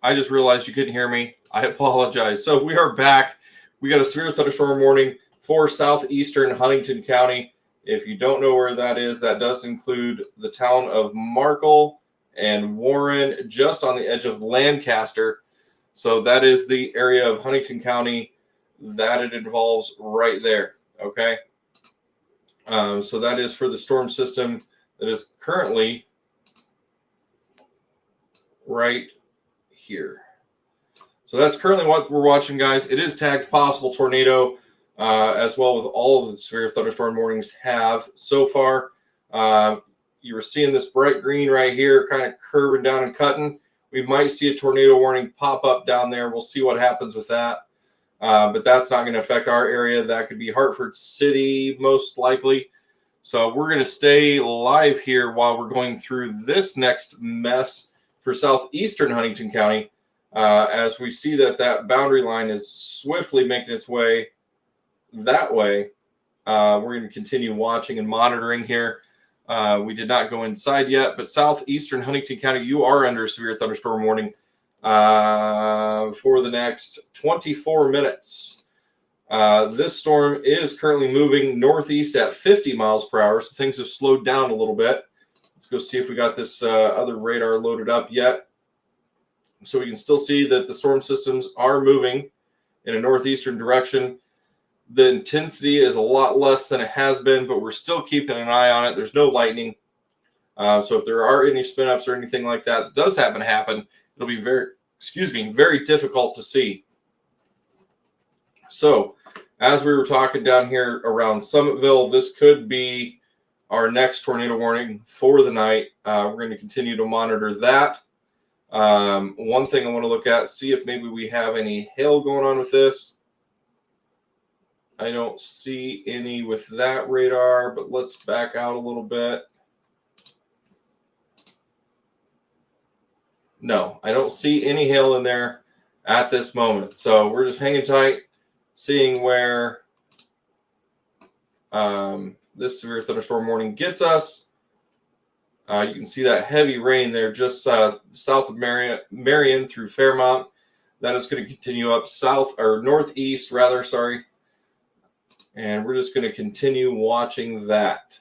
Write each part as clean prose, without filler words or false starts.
I just realized you couldn't hear me. I apologize. So we are back. We got a severe thunderstorm warning for southeastern Huntington County. If you don't know where that is, that does include the town of Markle and Warren, just on the edge of Lancaster. So that is the area of Huntington County that it involves right there. Okay. So that is for the storm system that is currently right here. So that's currently what we're watching, guys. It is tagged possible tornado, as well with all of the severe thunderstorm warnings have so far. You were seeing this bright green right here, kind of curving down and cutting. We might see a tornado warning pop up down there. We'll see what happens with that. But that's not going to affect our area. That could be Hartford City, most likely. So we're going to stay live here while we're going through this next mess for southeastern Huntington County. As we see that boundary line is swiftly making its way that way. We're going to continue watching and monitoring here. We did not go inside yet, but southeastern Huntington County, you are under a severe thunderstorm warning for the next 24 minutes. This storm is currently moving northeast at 50 miles per hour, so things have slowed down a little bit. Let's go see if we got this other radar loaded up yet. So we can still see that the storm systems are moving in a northeastern direction. The intensity is a lot less than it has been, but we're still keeping an eye on it. There's no lightning. So if there are any spin ups or anything like that does happen, it'll be very difficult to see. So as we were talking down here around Summitville, this could be our next tornado warning for the night. We're going to continue to monitor that. One thing I want to look at, see if maybe we have any hail going on with this. I don't see any with that radar, but let's back out a little bit. No, I don't see any hail in there at this moment. So we're just hanging tight, seeing where this severe thunderstorm warning gets us. You can see that heavy rain there just south of Marion through Fairmont. That is going to continue up northeast, sorry. And we're just going to continue watching that.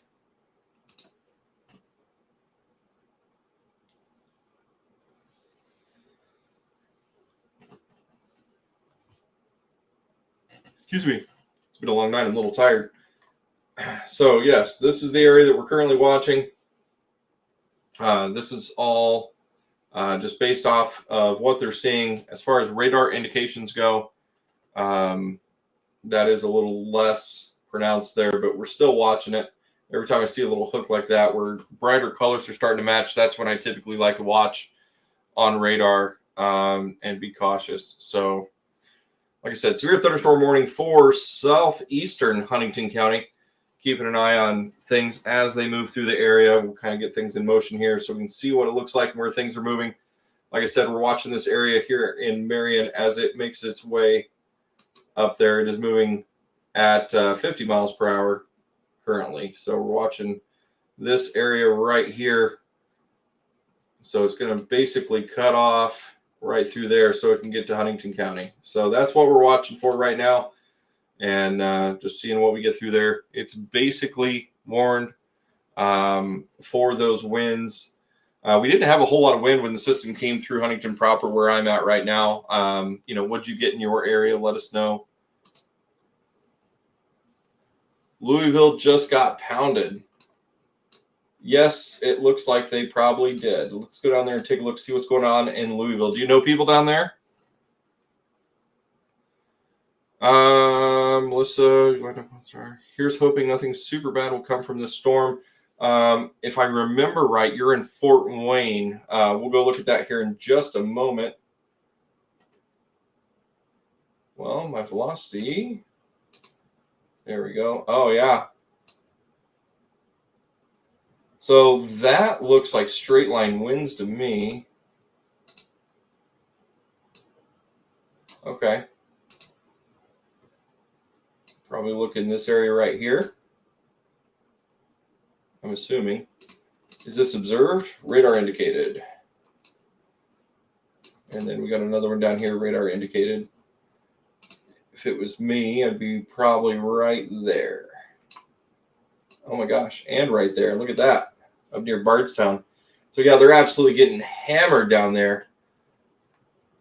Excuse me. It's been a long night. I'm a little tired. So, yes, this is the area that we're currently watching. This is all just based off of what they're seeing. As far as radar indications go, that is a little less pronounced there, but we're still watching it. Every time I see a little hook like that where brighter colors are starting to match, that's when I typically like to watch on radar and be cautious. So, like I said, severe thunderstorm warning for southeastern Huntington County. Keeping an eye on things as they move through the area. We'll kind of get things in motion here so we can see what it looks like and where things are moving. Like I said, we're watching this area here in Marion as it makes its way up there. It is moving at 50 miles per hour currently. So we're watching this area right here. So it's going to basically cut off right through there so it can get to Huntington County. So that's what we're watching for right now. And just seeing what we get through there. It's basically warned for those winds. We didn't have a whole lot of wind when the system came through Huntington proper where I'm at right now. What'd you get in your area? Let us know. Louisville just got pounded. Yes, it looks like they probably did. Let's go down there and take a look, see what's going on in Louisville. Do you know people down there? Melissa, here's hoping nothing super bad will come from this storm. If I remember right, you're in Fort Wayne. We'll go look at that here in just a moment. Well, my velocity. There we go. Oh, yeah. So that looks like straight line winds to me. Okay. Probably look in this area right here. I'm assuming. Is this observed? Radar indicated. And then we got another one down here, radar indicated. If it was me, I'd be probably right there. Oh my gosh, and right there. Look at that, up near Bardstown. So yeah, they're absolutely getting hammered down there.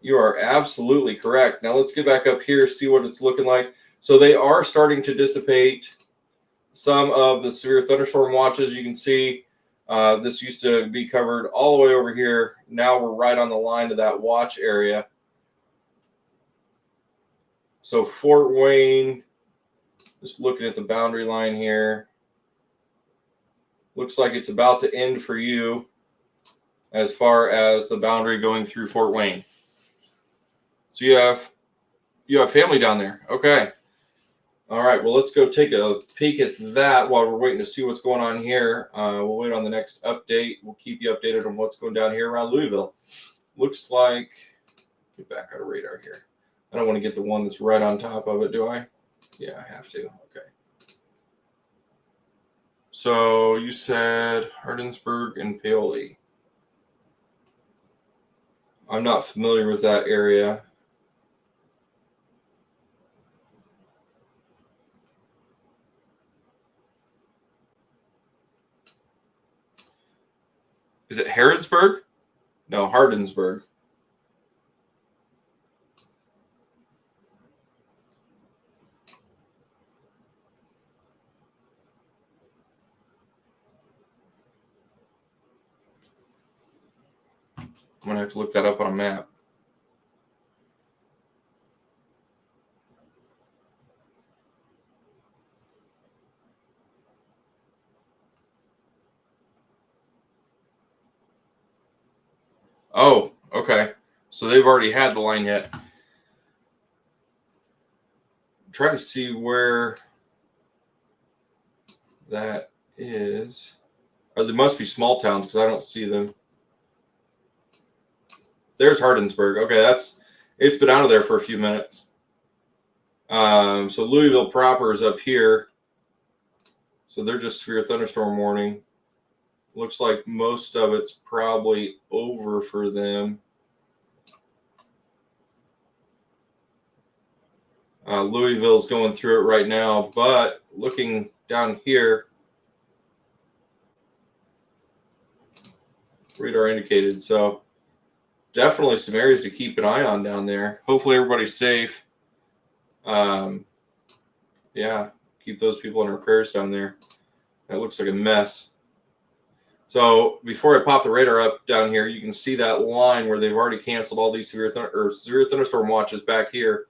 You are absolutely correct. Now let's get back up here, see what it's looking like. So they are starting to dissipate some of the severe thunderstorm watches. You can see this used to be covered all the way over here. Now we're right on the line of that watch area. So Fort Wayne, just looking at the boundary line here, looks like it's about to end for you as far as the boundary going through Fort Wayne. So you have family down there. Okay. All right. Well, let's go take a peek at that while we're waiting to see what's going on here. We'll wait on the next update. We'll keep you updated on what's going down here around Louisville. Looks like, get back out of radar here. I don't want to get the one that's right on top of it, do I? Yeah, I have to. Okay. So you said Hardinsburg and Paoli. I'm not familiar with that area. Is it Harrodsburg? No, Hardinsburg. I'm going to have to look that up on a map. Oh, okay. So they've already had the line hit. I'm trying to see where that is. Or there must be small towns because I don't see them. There's Hardinsburg. Okay, it's been out of there for a few minutes. So Louisville proper is up here. So they're just severe thunderstorm warning. Looks like most of it's probably over for them. Louisville's going through it right now, but looking down here, radar indicated. So definitely some areas to keep an eye on down there. Hopefully everybody's safe. Yeah, keep those people in our prayers down there. That looks like a mess. So before I pop the radar up down here, you can see that line where they've already canceled all these severe thunderstorm watches back here.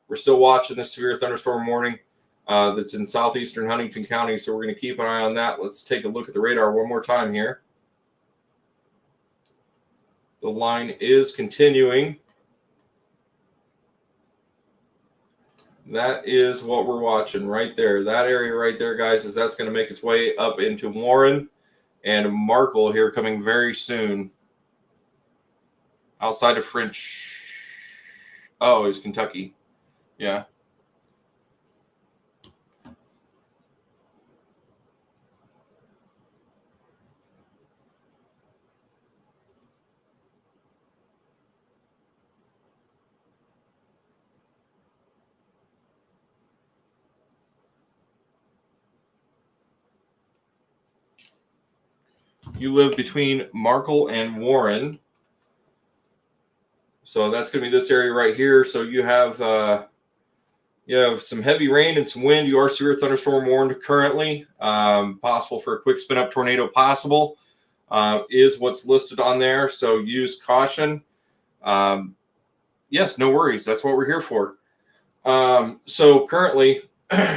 We're still watching this severe thunderstorm warning that's in southeastern Huntington County, so we're going to keep an eye on that. Let's take a look at the radar one more time here. The line is continuing. That is what we're watching right there. That area right there, guys, is that's going to make its way up into Warren and Markle here coming very soon. Outside of French. Oh, it's Kentucky. Yeah. You live between Markle and Warren. So that's going to be this area right here. So you have some heavy rain and some wind. You are severe thunderstorm warned currently. Possible for a quick spin up tornado possible is what's listed on there. So use caution. Yes, no worries. That's what we're here for. So currently,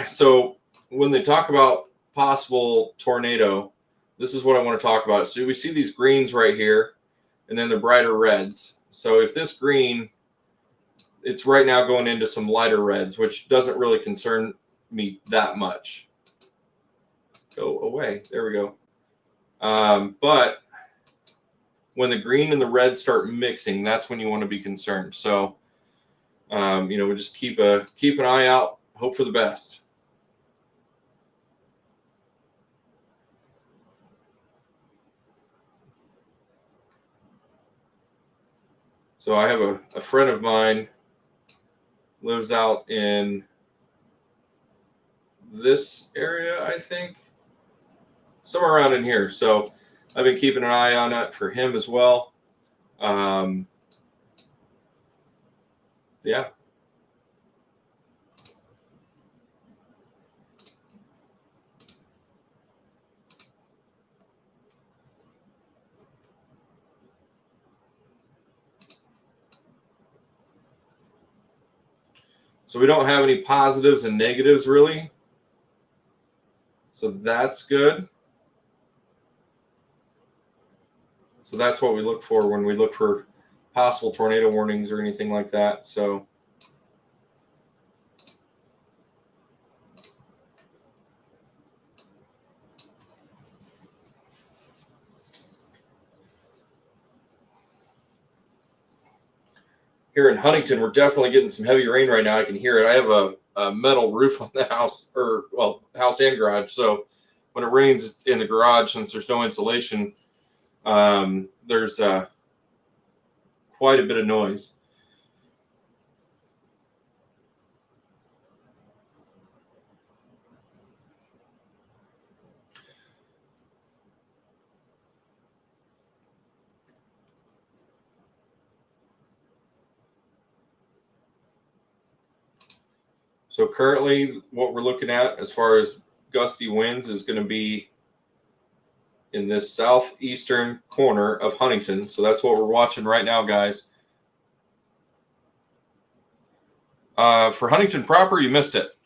so when they talk about possible tornado, this is what I want to talk about. So we see these greens right here, and then the brighter reds. So if this green, it's right now going into some lighter reds, which doesn't really concern me that much. Go away. There we go. But when the green and the red start mixing, that's when you want to be concerned. So, we just keep an eye out, hope for the best. So I have a friend of mine lives out in this area, I think, somewhere around in here. So I've been keeping an eye on it for him as well. Yeah. So we don't have any positives and negatives really. So that's good. So that's what we look for when we look for possible tornado warnings or anything like that. So here in Huntington, we're definitely getting some heavy rain right now. I can hear it. I have a metal roof on the house, or well, house and garage. So when it rains in the garage, since there's no insulation, there's quite a bit of noise. So currently what we're looking at as far as gusty winds is going to be in this southeastern corner of Huntington. So that's what we're watching right now, guys. For Huntington proper, you missed it.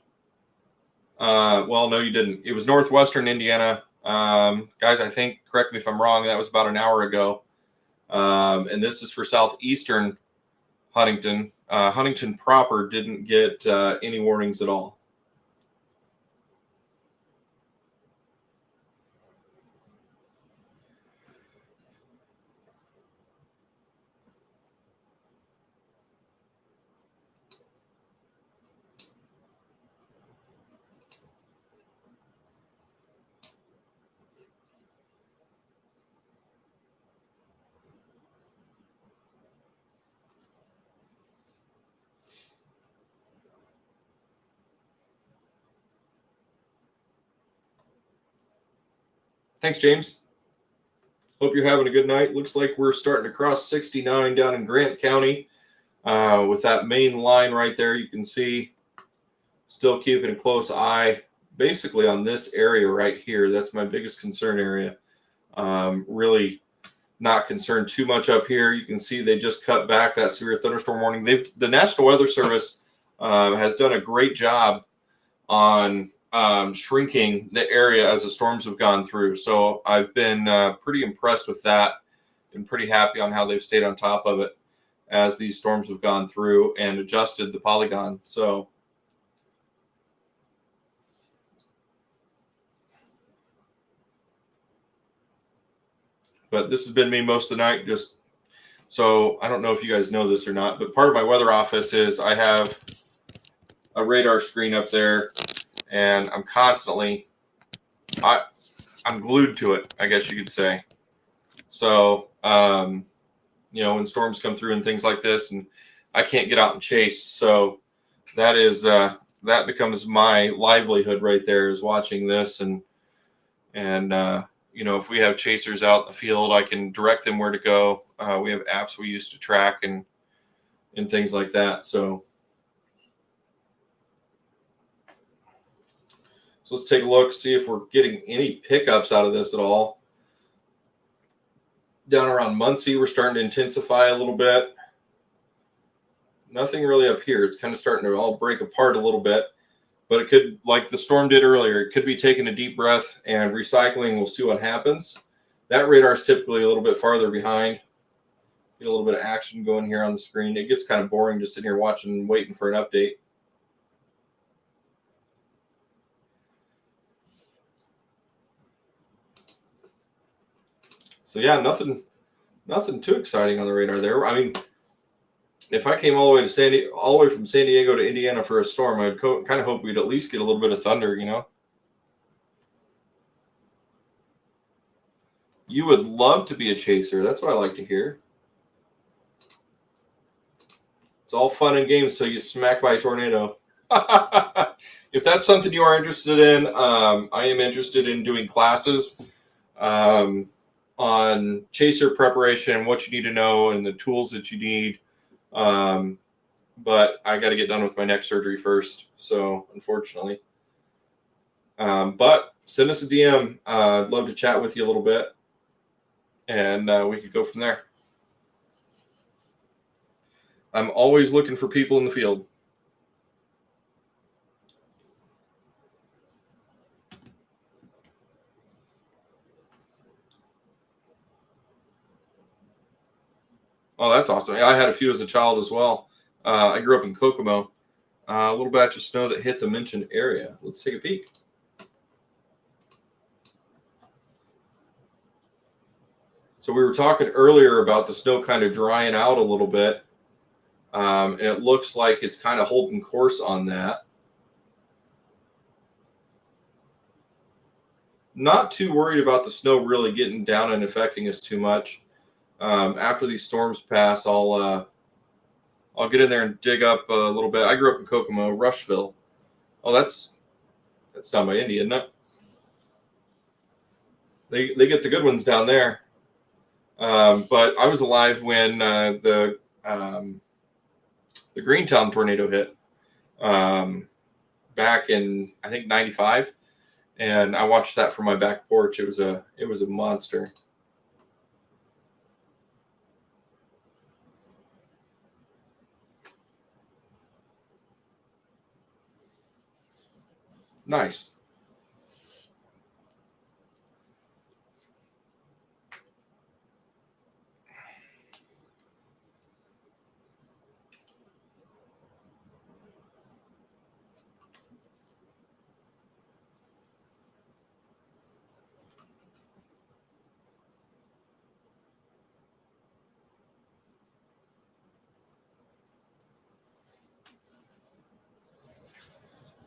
Well, no, you didn't. It was northwestern Indiana. Guys, I think, correct me if I'm wrong, that was about an hour ago. And this is for southeastern Huntington. Huntington proper didn't get any warnings at all. Thanks, James. Hope you're having a good night. Looks like we're starting to cross 69 down in Grant County with that main line right there. You can see still keeping a close eye basically on this area right here. That's my biggest concern area. Really not concerned too much up here. You can see they just cut back that severe thunderstorm warning. The National Weather Service has done a great job on shrinking the area as the storms have gone through. So I've been pretty impressed with that and pretty happy on how they've stayed on top of it as these storms have gone through and adjusted the polygon. So but this has been me most of the night. Just so I don't know if you guys know this or not, but part of my weather office is I have a radar screen up there, and I'm constantly I'm glued to it, I guess you could say. So you know, when storms come through and things like this, and I can't get out and chase, so that is that becomes my livelihood right there, is watching this and you know, if we have chasers out in the field, I can direct them where to go. We have apps we use to track and things like that. So let's take a look, see if we're getting any pickups out of this at all. Down around Muncie, we're starting to intensify a little bit. Nothing really up here. It's kind of starting to all break apart a little bit. But it could, like the storm did earlier, it could be taking a deep breath and recycling. We'll see what happens. That radar is typically a little bit farther behind. Get a little bit of action going here on the screen. It gets kind of boring just sitting here watching and waiting for an update. So yeah, nothing too exciting on the radar there. I mean, if I came all the way from San Diego to Indiana for a storm, I'd kind of hope we'd at least get a little bit of thunder, you know. You would love to be a chaser. That's what I like to hear. It's all fun and games till you get smacked by a tornado. If that's something you are interested in, I am interested in doing classes on chaser preparation, what you need to know, and the tools that you need. But I got to get done with my neck surgery first, so unfortunately. But send us a DM. I'd love to chat with you a little bit, and we could go from there. I'm always looking for people in the field. Oh, that's awesome. I had a few as a child as well. I grew up in Kokomo. A little batch of snow that hit the mentioned area. Let's take a peek. So we were talking earlier about the snow kind of drying out a little bit. And it looks like it's kind of holding course on that. Not too worried about the snow really getting down and affecting us too much. After these storms pass, I'll get in there and dig up a little bit. I grew up in Kokomo, Rushville. Oh, that's down by Indy, isn't it? They get the good ones down there. But I was alive when the Greentown tornado hit back in, I think, '95, and I watched that from my back porch. It was a monster. Nice.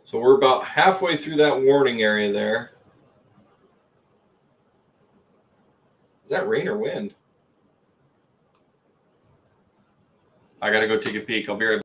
So we're about halfway through that warning area there. Is that rain or wind? I got to go take a peek. I'll be right back.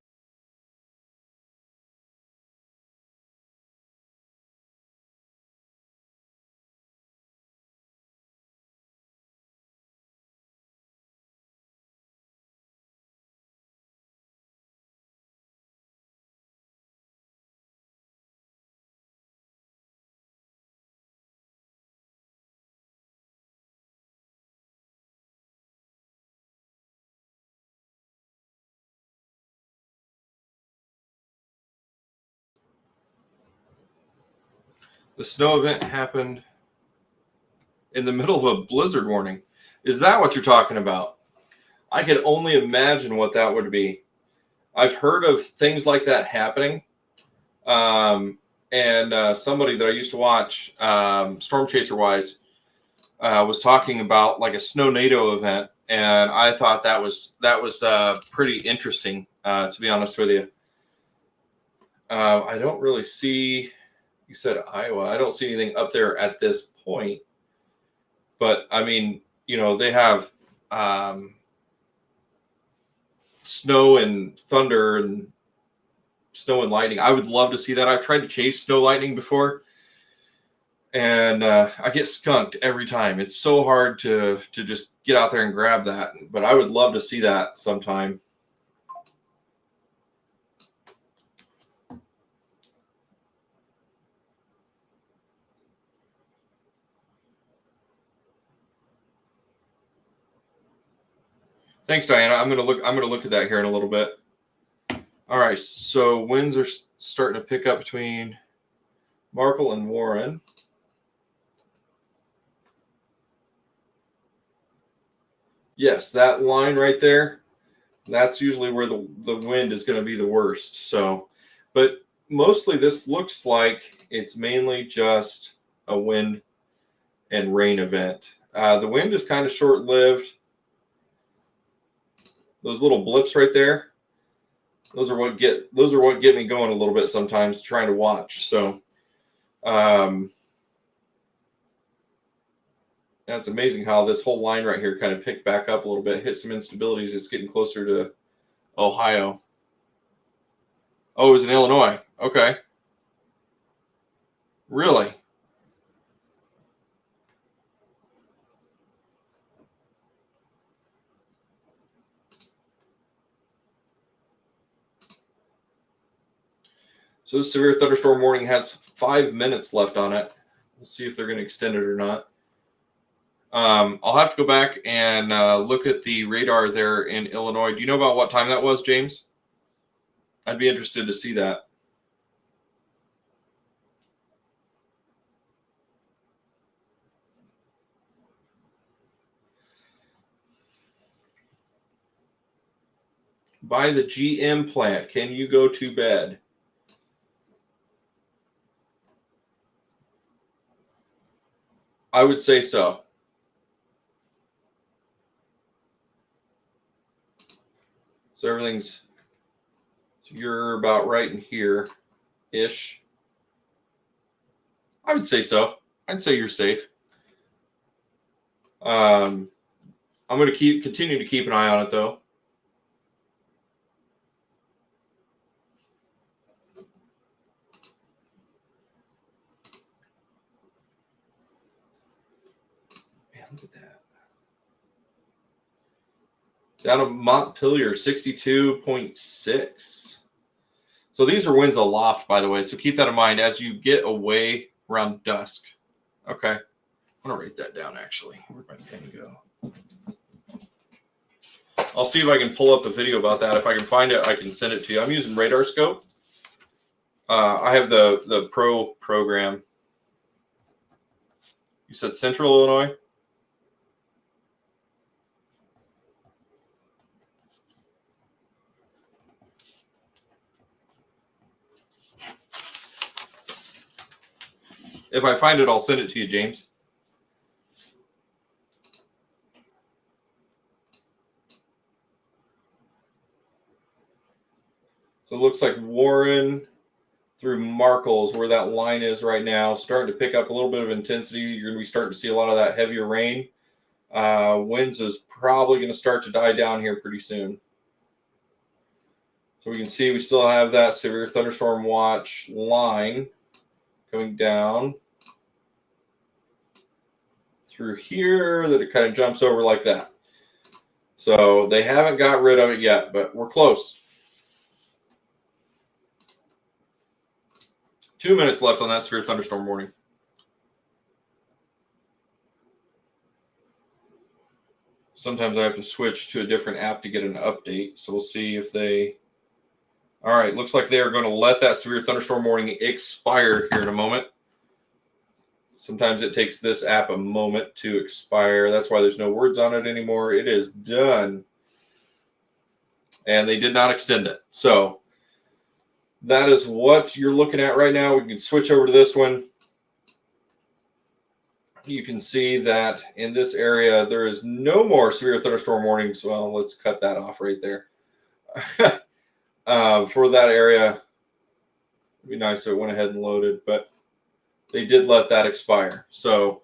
The snow event happened in the middle of a blizzard warning. Is that what you're talking about? I could only imagine what that would be. I've heard of things like that happening. And somebody that I used to watch, Storm Chaser wise, was talking about like a snow NATO event, and I thought that was pretty interesting. To be honest with you, I don't really see. You said Iowa. I don't see anything up there at this point. But I mean, they have snow and thunder and snow and lightning. I would love to see that. I've tried to chase snow lightning before, and I get skunked every time. It's so hard to just get out there and grab that. But I would love to see that sometime. Thanks, Diana. I'm gonna look at that here in a little bit. All right, so winds are starting to pick up between Markle and Warren. Yes, that line right there, that's usually where the wind is going to be the worst. So, but mostly this looks like it's mainly just a wind and rain event. The wind is kind of short-lived. Those little blips right there, those are what get me going a little bit sometimes, trying to watch. So that's amazing how this whole line right here kind of picked back up a little bit, hit some instabilities. It's getting closer to Ohio. Oh, it was in Illinois. Okay. Really? So this severe thunderstorm warning has 5 minutes left on it. We'll see if they're going to extend it or not. I'll have to go back and look at the radar there in Illinois. Do you know about what time that was, James? I'd be interested to see that. By the GM plant, can you go to bed? I would say so. So everything's, so you're about right in here-ish. I would say so. I'd say you're safe. I'm going to continue to keep an eye on it, though. Man, look at that. Down to Montpelier, 62.6. So these are winds aloft, by the way. So keep that in mind as you get away around dusk. Okay. I'm going to write that down, actually. Where'd my pen go? I'll see if I can pull up a video about that. If I can find it, I can send it to you. I'm using Radar Scope. I have the Pro program. You said Central Illinois? If I find it, I'll send it to you, James. So it looks like Warren through Markle is where that line is right now, starting to pick up a little bit of intensity. You're going to be starting to see a lot of that heavier rain. Winds is probably going to start to die down here pretty soon. So we can see we still have that severe thunderstorm watch line coming down through here that it kind of jumps over like that. So they haven't got rid of it yet, but we're close. 2 minutes left on that severe thunderstorm warning. Sometimes I have to switch to a different app to get an update. So we'll see if they... All right, looks like they are going to let that severe thunderstorm warning expire here in a moment. Sometimes it takes this app a moment to expire. That's why there's no words on it anymore. It is done. And they did not extend it. So that is what you're looking at right now. We can switch over to this one. You can see that in this area, there is no more severe thunderstorm warnings. Well, let's cut that off right there. For that area, it'd be nice if it went ahead and loaded, but they did let that expire. So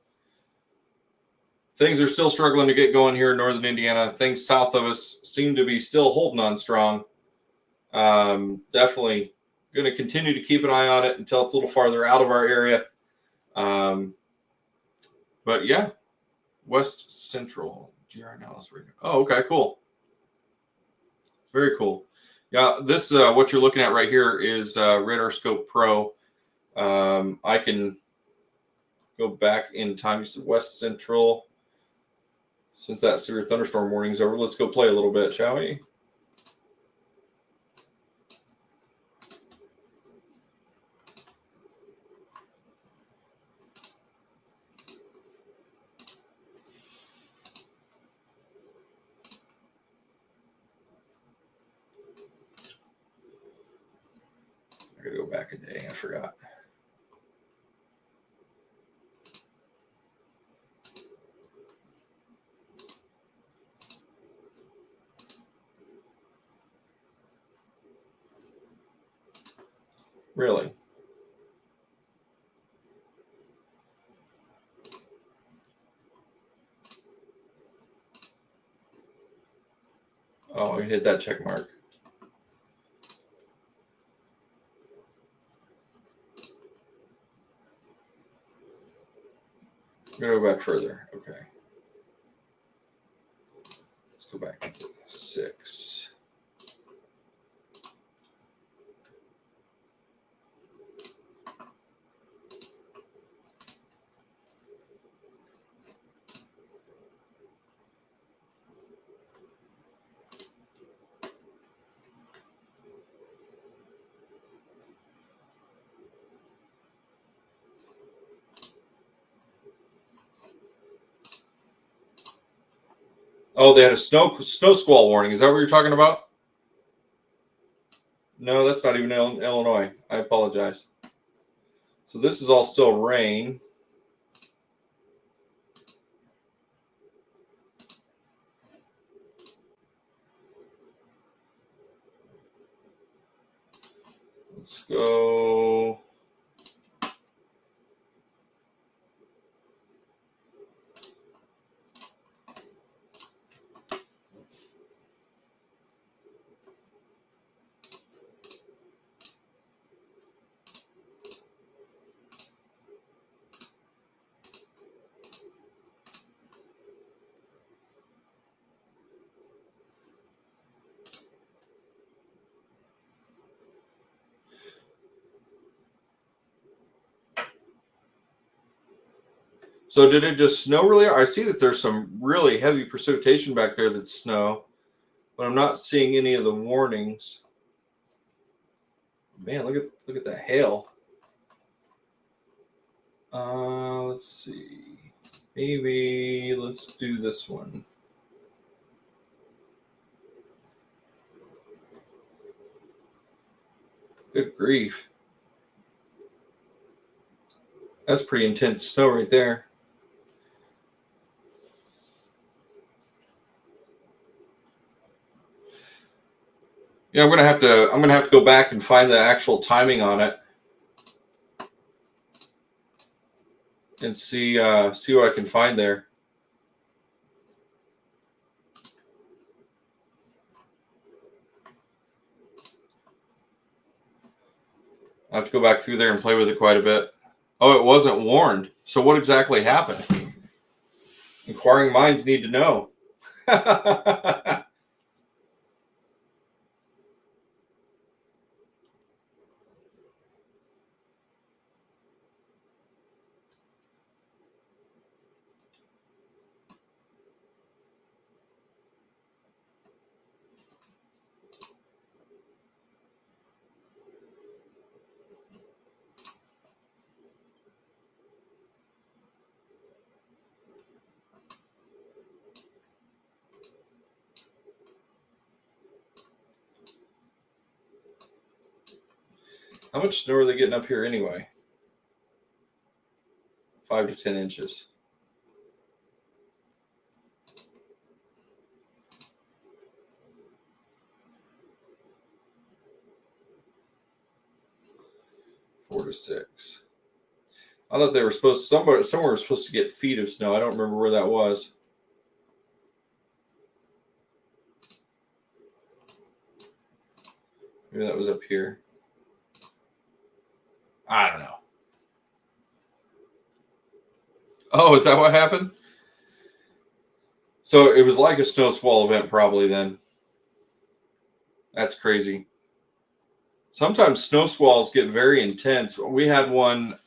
things are still struggling to get going here in northern Indiana. Things south of us seem to be still holding on strong. Definitely going to continue to keep an eye on it until it's a little farther out of our area. But yeah, West Central. Oh, okay, cool. Very cool. Yeah, this what you're looking at right here is Radar Scope Pro. I can go back in time. You said West Central. Since that severe thunderstorm warning is over, let's go play a little bit, shall we? I gotta go back a day. I forgot. Really? Oh, I hit that check mark. I'm going to go back further. Okay. Let's go back to 6. Oh, they had a snow squall warning. Is that what you're talking about? No, that's not even Illinois. I apologize. So this is all still rain. Let's go. So did it just snow really? I see that there's some really heavy precipitation back there that's snow, but I'm not seeing any of the warnings. Man, look at the hail. Let's see. Maybe let's do this one. Good grief. That's pretty intense snow right there. Yeah, I'm gonna have to go back and find the actual timing on it and see what I can find there. I have to go back through there and play with it quite a bit. Oh, it wasn't warned. So what exactly happened? Inquiring minds need to know. How much snow are they getting up here anyway? 5 to 10 inches. Four to 6. I thought they were somewhere was supposed to get feet of snow. I don't remember where that was. Maybe that was up here. I don't know. Oh, is that what happened? So it was like a snow squall event probably then. That's crazy. Sometimes snow squalls get very intense. We had one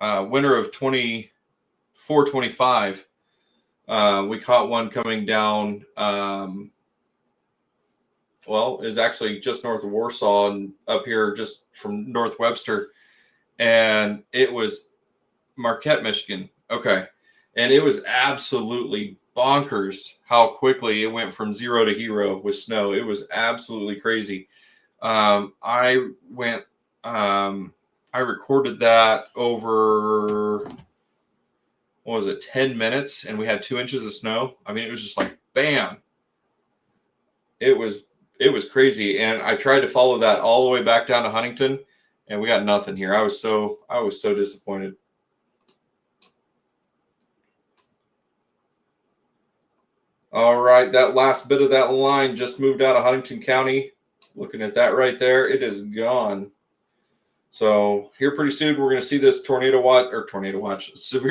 winter of 24-25. We caught one coming down. Well, it was actually just north of Warsaw and up here just from North Webster. And it was Marquette, Michigan. Okay. And it was absolutely bonkers how quickly it went from 0 to hero with snow. It was absolutely crazy. I recorded that over, what was it, 10 minutes, and we had 2 inches of snow. I mean, it was just like, bam. It was crazy. And I tried to follow that all the way back down to Huntington, and we got nothing here. I was so disappointed. All right, that last bit of that line just moved out of Huntington County. Looking at that right there, it is gone. So here pretty soon, we're going to see this severe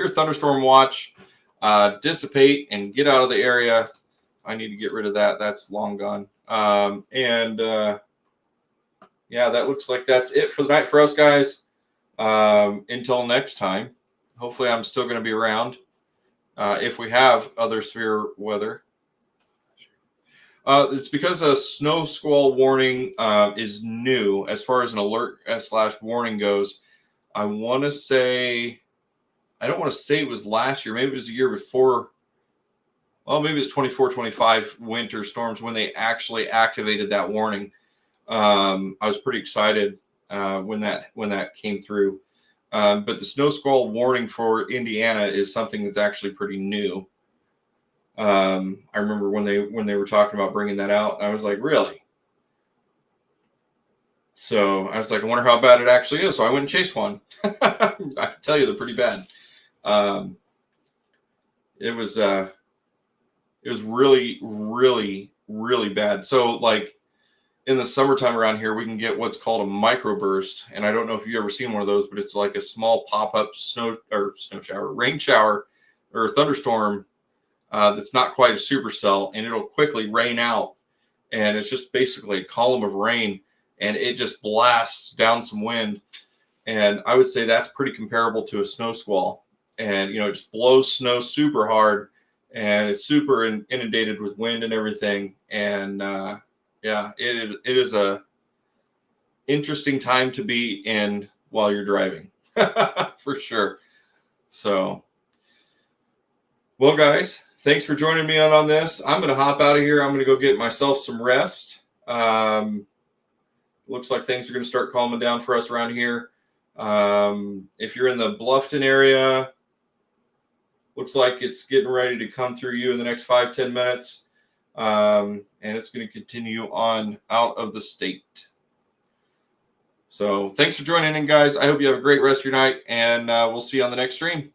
thunderstorm watch dissipate and get out of the area. I need to get rid of that. That's long gone. Yeah, that looks like that's it for the night for us, guys. Until next time, hopefully I'm still going to be around if we have other severe weather. It's because a snow squall warning is new as far as an alert / warning goes. I don't want to say it was last year. Maybe it was the year before. Well, maybe it's 24-25 winter storms when they actually activated that warning. I was pretty excited when that came through. But the snow squall warning for Indiana is something that's actually pretty new. I remember when they were talking about bringing that out, I was like, really? So I was like, I wonder how bad it actually is. So I went and chased one. I can tell you they're pretty bad. It was really, really, really bad. So like in the summertime around here, we can get what's called a microburst. And I don't know if you've ever seen one of those, but it's like a small pop-up rain shower or thunderstorm that's not quite a supercell, and it'll quickly rain out. And it's just basically a column of rain, and it just blasts down some wind. And I would say that's pretty comparable to a snow squall. And, it just blows snow super hard, and it's super inundated with wind and everything. And, yeah, it is a interesting time to be in while you're driving, for sure. So, well, guys, thanks for joining me on this. I'm going to hop out of here. I'm going to go get myself some rest. Looks like things are going to start calming down for us around here. If you're in the Bluffton area, looks like it's getting ready to come through you in the next 5-10 minutes. And it's going to continue on out of the state. So thanks for joining in, guys. I hope you have a great rest of your night, and we'll see you on the next stream.